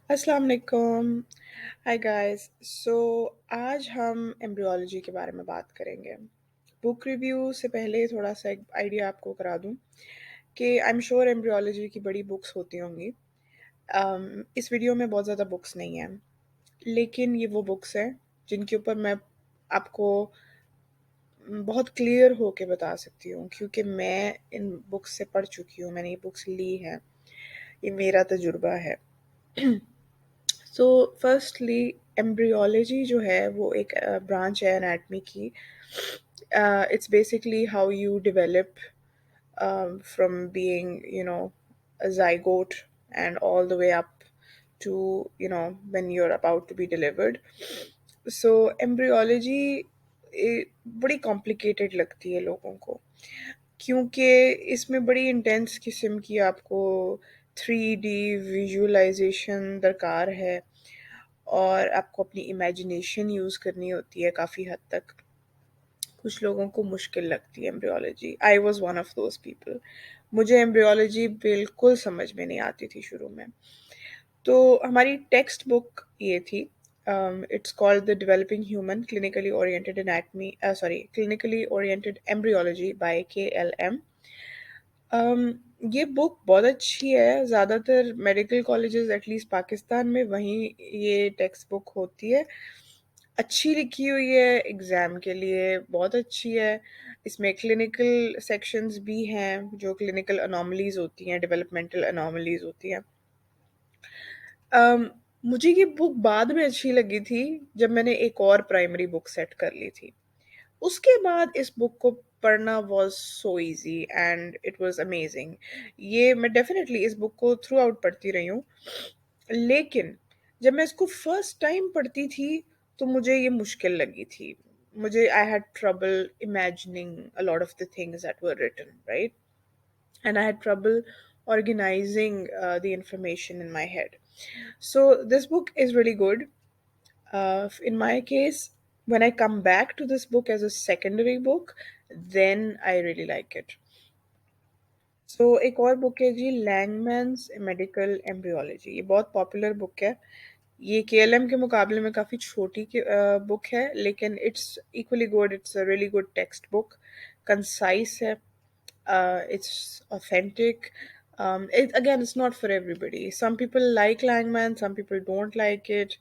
अस्सलाम वालेकुम। Hi guys. आज हम एम्ब्रियोलॉजी के बारे में बात करेंगे। बुक रिव्यू से पहले थोड़ा सा एक आइडिया आपको करा दूं कि आई एम श्योर एम्ब्रियोलॉजी की बड़ी बुक्स होती होंगी। इस वीडियो में बहुत ज़्यादा बुक्स नहीं हैं, लेकिन ये वो बुक्स हैं जिनके ऊपर मैं आपको बहुत क्लियर होके बता सकती हूँ, क्योंकि मैं इन बुक्स से पढ़ चुकी हूँ, मैंने ये बुक्स ली हैं, ये मेरा तजुर्बा है। सो फर्स्टली एम्ब्रियोलॉजी जो है वो एक ब्रांच है एनाटमी की। It's basically how you develop from being, a zygote and all the way up to, when you're about to be delivered. So embryology बड़ी complicated लगती है लोगों को, क्योंकि इसमें बड़ी इंटेंस किस्म की आपको 3D विजुअलाइजेशन दरकार है, और आपको अपनी इमेजिनेशन यूज़ करनी होती है काफ़ी हद तक। कुछ लोगों को मुश्किल लगती है embryology. I was one of those people. मुझे एम्ब्रियोलॉजी बिल्कुल समझ में नहीं आती थी शुरू में। तो हमारी टेक्स्ट बुक ये थी। It's called the developing human clinically oriented anatomy, sorry, clinically oriented embryology by KLM। ये बुक बहुत अच्छी है। ज़्यादातर मेडिकल कॉलेजेस एटलीस्ट पाकिस्तान में वहीं ये टेक्स्ट बुक होती है। अच्छी लिखी हुई है, एग्ज़ाम के लिए बहुत अच्छी है। इसमें क्लिनिकल सेक्शंस भी हैं, जो क्लिनिकल अनोमलीज़ होती हैं, डेवलपमेंटल अनोमलीज़ होती हैं। अम, मुझे ये बुक बाद में अच्छी लगी थी, जब मैंने एक और प्राइमरी बुक सेट कर ली थी। उसके बाद इस बुक को पढ़ना was so easy and it was amazing. ये मैं डेफिनेटली इस बुक को थ्रू आउट पढ़ती रही हूँ, लेकिन जब मैं इसको फर्स्ट टाइम पढ़ती थी तो मुझे ये मुश्किल लगी थी। मुझे I had trouble imagining a lot of the things that were written, right? And I had trouble organizing the information in my head. So this book is really good. In my case, when I come back to this book as a secondary book, then I really like it. So एक और book है जी, लैंगमैन्स medical embryology. ये बहुत popular book है। ये KLM के मुकाबले में काफ़ी छोटी बुक है, लेकिन it's equally good. It's a really good text book. Concise है, it's authentic. Again, it's not for everybody. Some people like Langman, some people don't like it.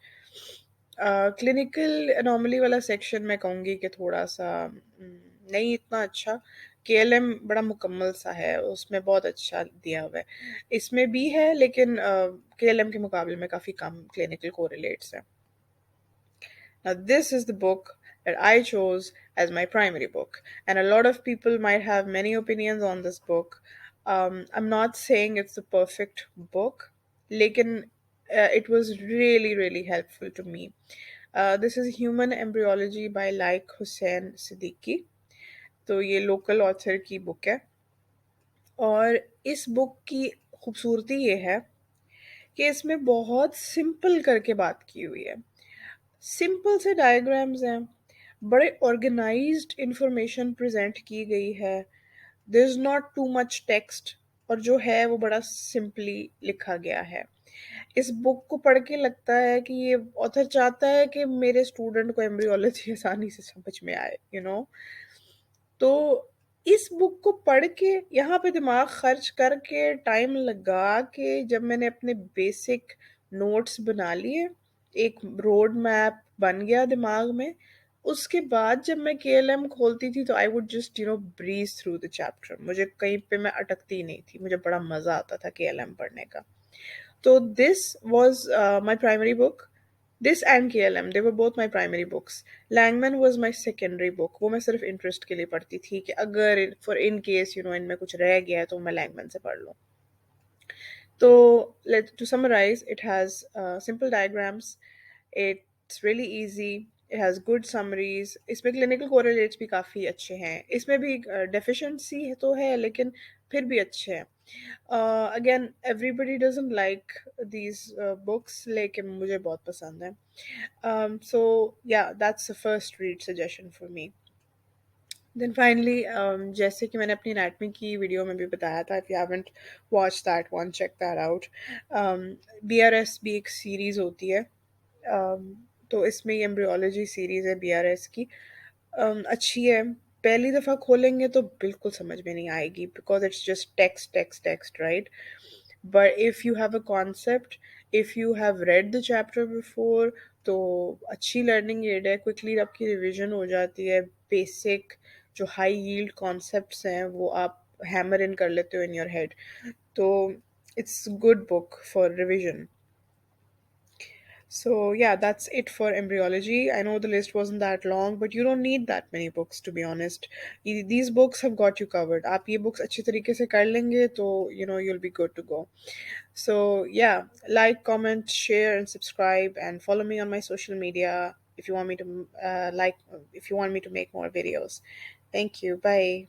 Clinical anomaly वाला सेक्शन मैं कहूँगी कि थोड़ा सा नहीं इतना अच्छा। KLM बड़ा मुकम्मल सा है, उसमें बहुत अच्छा दिया हुआ है। इसमें भी है, लेकिन KLM के मुकाबले में काफ़ी कम क्लिनिकल कोरिलेट्स हैं। Now, this is the book that I chose as my primary book, and a lot of people might have many opinions on this book. I'm not saying it's the perfect book, lekin it was really, really helpful to me. This is Human Embryology by Laik Hussain Siddiqui. तो ये local author की book है, और इस book की खूबसूरती ये है कि इसमें बहुत सिंपल करके बात की हुई है। सिंपल से डायग्राम्स हैं, बड़े ऑर्गेनाइज्ड इंफॉर्मेशन प्रेजेंट की गई है। There is not too much text, और जो है वो बड़ा सिंपली लिखा गया है। इस बुक को पढ़ के लगता है कि ये ऑथर चाहता है कि मेरे स्टूडेंट को एम्ब्रियोलॉजी आसानी से समझ में आए, तो इस बुक को पढ़ के, यहाँ पे दिमाग खर्च करके, टाइम लगा के, जब मैंने अपने बेसिक नोट्स बना लिए, एक रोड मैप बन गया दिमाग में, उसके बाद जब मैं KLM खोलती थी तो I would just breeze through the chapter. मुझे कहीं पे मैं अटकती नहीं थी, मुझे बड़ा मज़ा आता था KLM पढ़ने का। तो this was my primary book. This and KLM, they were both my primary books. Langman was my secondary book. वो मैं सिर्फ इंटरेस्ट के लिए पढ़ती थी कि अगर फॉर इन केस इनमें कुछ रह गया है तो मैं लैंगमैन से पढ़ लूँ। तो let to summarize, it has simple diagrams. It's really easy. It has good summaries. इसमें clinical correlates भी काफ़ी अच्छे हैं। इसमें भी deficiency है तो है, लेकिन फिर भी अच्छे हैं। Again, everybody doesn't like these books, लेकिन मुझे बहुत पसंद है। So yeah, that's the first read suggestion for me. Then finally जैसे कि मैंने अपनी एनाटमी की वीडियो में भी बताया था, if you haven't watch that one, check that out. BRS भी एक सीरीज़ होती है। तो इसमें एम्ब्रियोलॉजी सीरीज़ है बीआरएस की। अच्छी है। पहली दफ़ा खोलेंगे तो बिल्कुल समझ में नहीं आएगी, because it's just text text text, right? But if you have a concept, if you have read the chapter before, तो अच्छी लर्निंग एड है। क्विकली आपकी रिविजन हो जाती है। बेसिक जो हाई यील्ड कॉन्सेप्ट्स हैं वो आप हैमर इन कर लेते हो इन योर हेड। तो it's good book for revision. So yeah, that's it for embryology. I know the list wasn't that long, but you don't need that many books, to be honest. These books have got you covered. आप ये books अच्छे तरीके से कर लेंगे तो you'll be good to go. So yeah, like, comment, share, and subscribe, and follow me on my social media if you want me to if you want me to make more videos. Thank you. Bye.